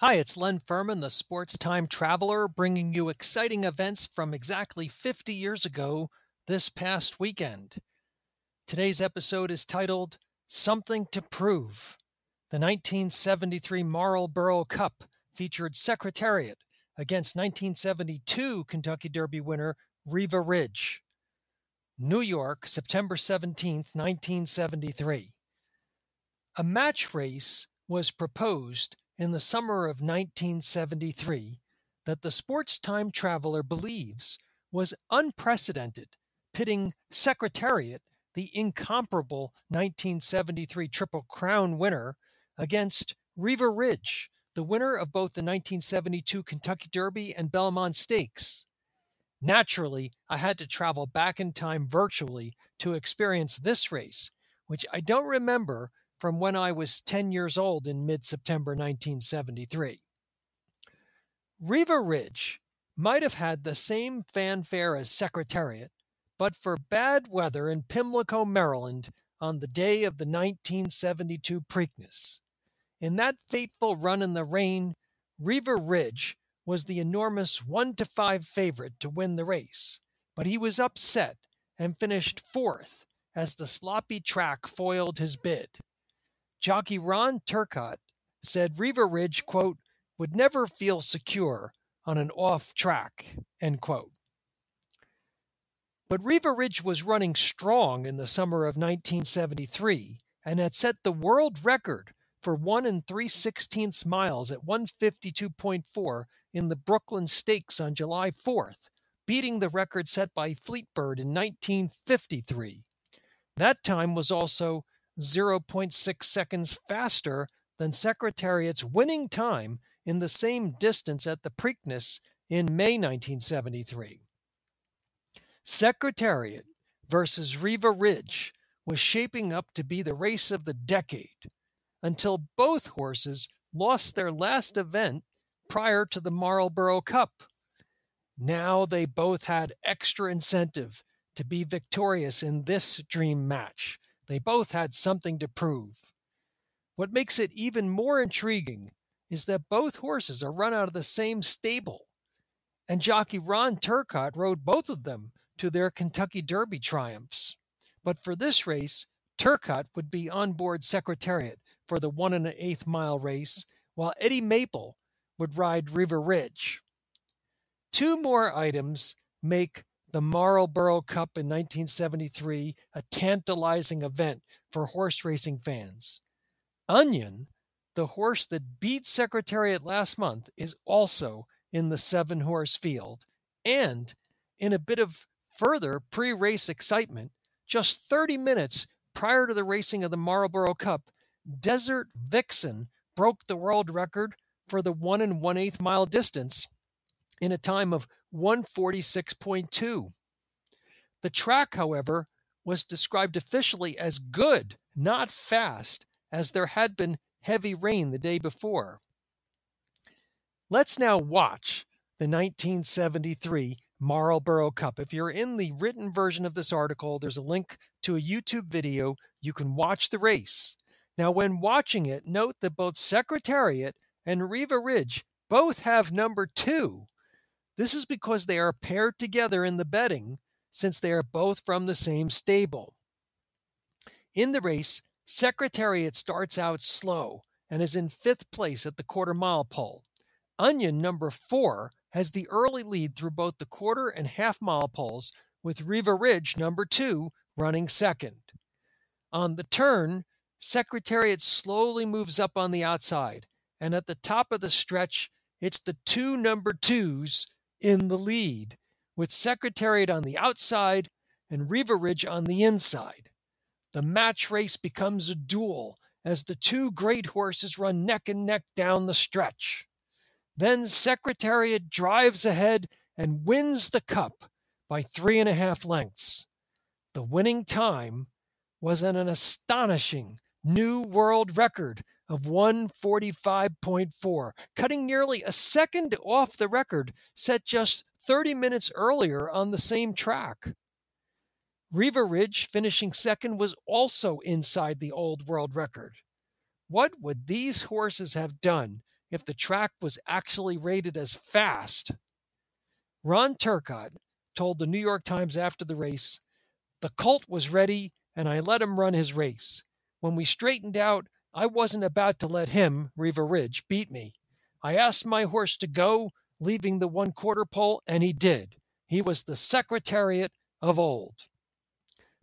Hi, it's Len Furman, the sports time traveler, bringing you exciting events from exactly 50 years ago this past weekend. Today's episode is titled Something to Prove. The 1973 Marlboro Cup featured Secretariat against 1972 Kentucky Derby winner Riva Ridge. New York, September 17th, 1973. A match race was proposed in the summer of 1973 that the sports time traveler believes was unprecedented, pitting Secretariat, the incomparable 1973 Triple Crown winner, against Riva Ridge, the winner of both the 1972 Kentucky Derby and Belmont Stakes. Naturally, I had to travel back in time virtually to experience this race, which I don't remember from when I was 10 years old in mid-September 1973. Riva Ridge might have had the same fanfare as Secretariat, but for bad weather in Pimlico, Maryland on the day of the 1972 Preakness. In that fateful run in the rain, Riva Ridge was the enormous 1-5 favorite to win the race, but he was upset and finished fourth as the sloppy track foiled his bid. Jockey Ron Turcotte said Riva Ridge, quote, would never feel secure on an off track, end quote. But Riva Ridge was running strong in the summer of 1973 and had set the world record for 1 3/16 miles at 152.4 in the Brooklyn Stakes on July 4th, beating the record set by Fleetbird in 1953. That time was also 0.6 seconds faster than Secretariat's winning time in the same distance at the Preakness in May 1973. Secretariat versus Riva Ridge was shaping up to be the race of the decade until both horses lost their last event prior to the Marlboro Cup. Now they both had extra incentive to be victorious in this dream match. They both had something to prove. What makes it even more intriguing is that both horses are run out of the same stable, and jockey Ron Turcotte rode both of them to their Kentucky Derby triumphs. But for this race, Turcotte would be on board Secretariat for the 1 1/8 mile race, while Eddie Maple would ride Riva Ridge. Two more items make the Marlboro Cup in 1973 a tantalizing event for horse racing fans. Onion, the horse that beat Secretariat last month, is also in the 7-horse field. And in a bit of further pre-race excitement, just 30 minutes prior to the racing of the Marlboro Cup, Desert Vixen broke the world record for the 1 1/8 mile distance in a time of 146.2. The track, however, was described officially as good, not fast, as there had been heavy rain the day before. Let's now watch the 1973 Marlboro Cup. If you're in the written version of this article, there's a link to a YouTube video. You can watch the race. Now, when watching it, note that both Secretariat and Riva Ridge both have number 2. This is because they are paired together in the betting, since they are both from the same stable. In the race, Secretariat starts out slow and is in 5th place at the quarter-mile pole. Onion, number 4, has the early lead through both the quarter and half-mile poles, with Riva Ridge, number 2, running second. On the turn, Secretariat slowly moves up on the outside, and at the top of the stretch, it's the 2 number 2s in the lead, with Secretariat on the outside and Riva Ridge on the inside. The match race becomes a duel as the 2 great horses run neck and neck down the stretch. Then Secretariat drives ahead and wins the cup by 3.5 lengths. The winning time was an astonishing new world record of 145.4, cutting nearly a second off the record set just 30 minutes earlier on the same track. Riva Ridge, finishing second, was also inside the old world record. What would these horses have done if the track was actually rated as fast. Ron Turcotte told the New York Times after the race, "The colt was ready and I let him run his race. When we straightened out, I wasn't about to let him, Riva Ridge, beat me. I asked my horse to go, leaving the 1/4 pole, and he did. He was the Secretariat of old."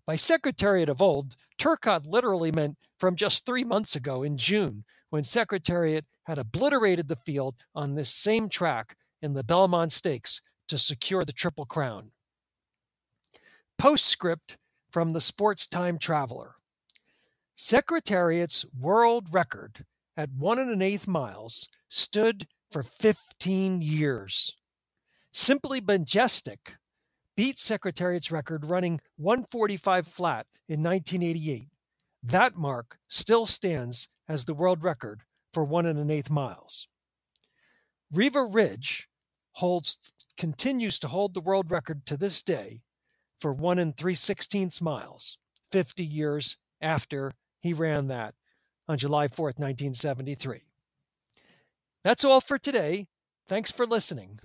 By Secretariat of old, Turcotte literally meant from just 3 months ago in June, when Secretariat had obliterated the field on this same track in the Belmont Stakes to secure the Triple Crown. Postscript from the Sports Time Traveler. Secretariat's world record at 1 1/8 miles stood for 15 years. Simply Majestic beat Secretariat's record running 145 flat in 1988. That mark still stands as the world record for 1 1/8 miles. Riva Ridge continues to hold the world record to this day for 1 3/16 miles, 50 years after he ran that on July 4th, 1973. That's all for today. Thanks for listening.